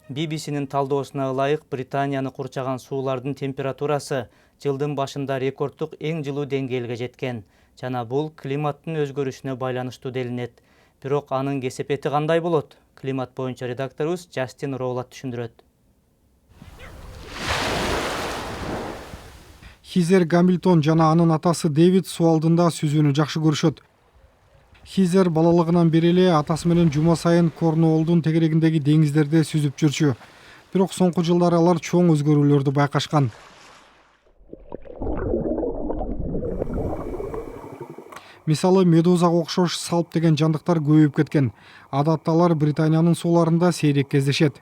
BBC-нин талдоосуна ылайык Британияны курчаган суулардын температурасы жылдын башында рекорддук эң жылуу деңгээлге жеткен жана бул климаттын өзгөрүшүнө байланыштуу делинет. Бирок анын кесепети кандай болот? Климат боюнча редакторубуз Джастин Роулат түшүндүрөт. Хизер Гамильтон жана анын атасы Дэвид суу алдында сүзүүнү жакшы көрүшөт. Хизер балалыгынан бери эле атасы менен жума сайын Корнуоллдун тегерегиндеги деңиздерде сүзүп жүрчү. Бирок соңку жылдары алар чоң өзгөрүүлөрдү байкашкан. Мисалы, медузага окшош салп деген жандыктар көбөйүп кеткен. Адатта алар Британиянын сууларында сейрек кездешет.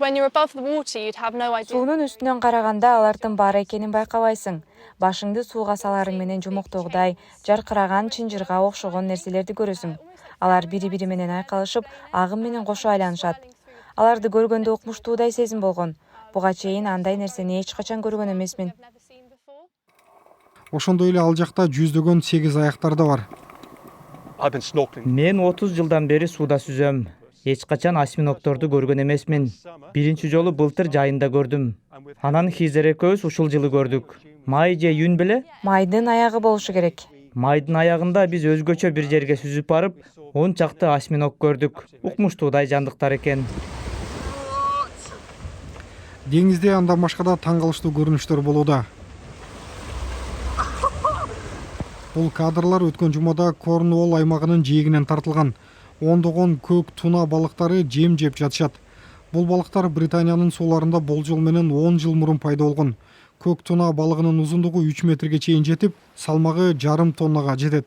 Суунун үстүнөн караганда алардын бар экенин байкабайсың. Башыңды сууга саларың менен жумуктогудай, жаркыраган чынжырга окшогон нерселерди көрөсүң. Алар бири-бири менен айкалышып, агым менен кошо айланышат. Аларды көргөндө укмуштуудай сезим болгон. Буга чейин андай нерсени эч качан көргөн эмесмин. Ошондой эле ал жакта жүздөгөн сегиз аяктар да бар. Мен 30 жылдан бери сууда сүзөм. Эч качан осьминогторду көргөн эмесмин. Биринчи жолу былтыр жайында көрдүм. Анан Хизер экөөбүз ушул жылы көрдүк. Май же июнь беле? Майдын аягы болушу керек. Майдын аягында биз өзгөчө бир жерге сүзүп барып, 10 чакты осьминог көрдүк. Укмуштуудай жандыктар экен. Деңизде андан башка да таң калыштуу көрүнүштөр болууда. Бул кадрлар өткөн жумада Корнуолл аймагынын жээгинен тартылган. Ондогон көк туна балыктары жем жеп жатышат. Бул балыктар Британиянын сууларында болжол менен 10 жыл мурун пайда болгон. Көк туна балыгынын узундугу 3 метрге чейин жетип, салмагы жарым тоннага жетет.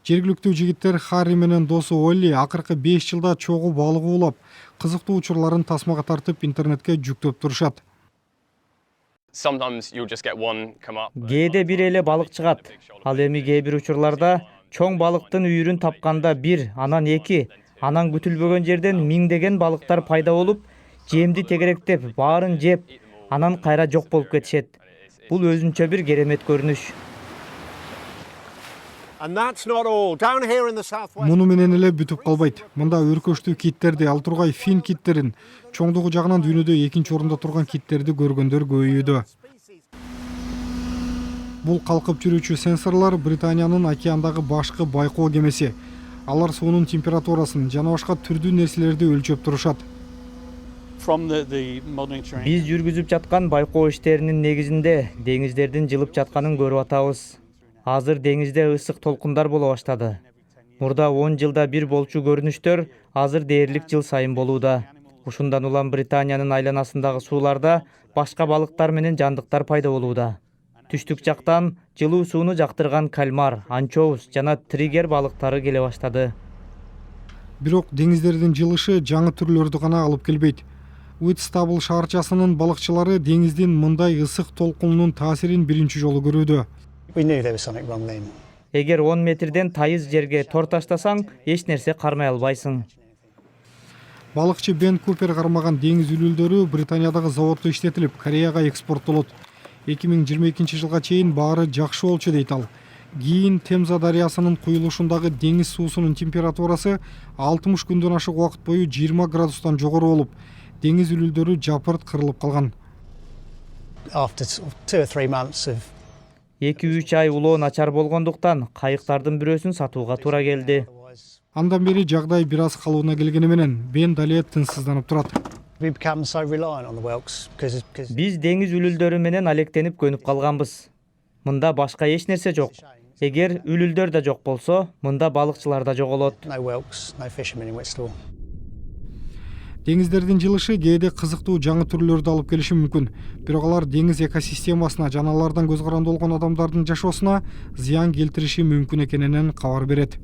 Жергиликтүү жигиттер Харри менен досу Олли акыркы 5 жылда чогуу балык уулап, кызыктуу учурларын тасмага тартып интернетке жүктөп турушат. Кээде бир эле балык чыгат. Ал эми кээ бир учурларда чоң балыктын үйүрүн тапканда 1, анан 2, анан күтүлбөгөн жерден миңдеген балыктар пайда болуп, жемди тегеректеп, баарын жеп, анан кайра жок болуп кетишет. Бул өзүнчө бир керемет көрүнүш. Муну менен эле бүтүп калбайт. Мында өркөштүү киттерди, ал тургай фин киттерин, чоңдугу жагынан дүйнөдө экинчи орунда турган киттерди көргөндөр көбөйүүдө. Бул калкып жүрүүчү сенсорлор Британиянын океандагы башкы байкоо кемеси. Алар суунун температурасын жана башка түрдүү нерселерди өлчөп турушат. Биз жүргүзүп жаткан байкоо иштеринин негизинде деңиздердин жылып жатканын көрүп атабыз. Азыр деңизде ысык толкундар боло баштады. Мурда 10 жылда бир болчу көрүнүштөр азыр дээрлик жыл сайын болууда. Ушундан улам Британиянын айланасындагы сууларда башка балыктар менен жандыктар пайда болууда. Түштүк жактан жылуу сууну жактырган кальмар, анчоус жана тригер балыктары келе баштады. Бирок деңиздердин жылышы жаңы түрлөрдү гана алып келбейт. Уитстабл шаарчасынын балыкчылары деңиздин мындай ысык толкунунун таасирин биринчи жолу көрүүдө. Эгер 10 метрден тайыз жерге тор таштасаң, эч нерсе кармай албайсың. Балыкчы Бен Купер кармаган деңиз үлүлдөрү Британиядагы заводдо иштетилип, Кореяга экспорттолот. 2022 жылга чейин баары жакшы болчу дейт ал. Кийин Темза дарыясынын куюлушундагы деңиз суусунун температурасы 60 күндөн ашык убакыт бою 20 градустан жогору болуп, деңиз үлүлдөрү жапырт кырылып калган. 2-3 ай улоо начар болгондуктан кайыктардын бирөөсүн сатууга туура келди. Андан бери жагдай бир аз калыбына келгени менен Бен дале тынчсызданып турат. Биз деңиз үлүлдөрү менен алектенип көнүп калганбыз. Мында башка эч нерсе жок. Эгер үлүлдөр да жок болсо, мында балыкчылар да жоголот. Деңиздердин жылышы кээде кызыктуу жаңы түрлөрдү алып келиши мүмкүн. Бирок алар деңиз экосистемасына жана алардан көз каранды болгон адамдардын жашоосуна зыян келтириши мүмкүн экенинен кабар берет.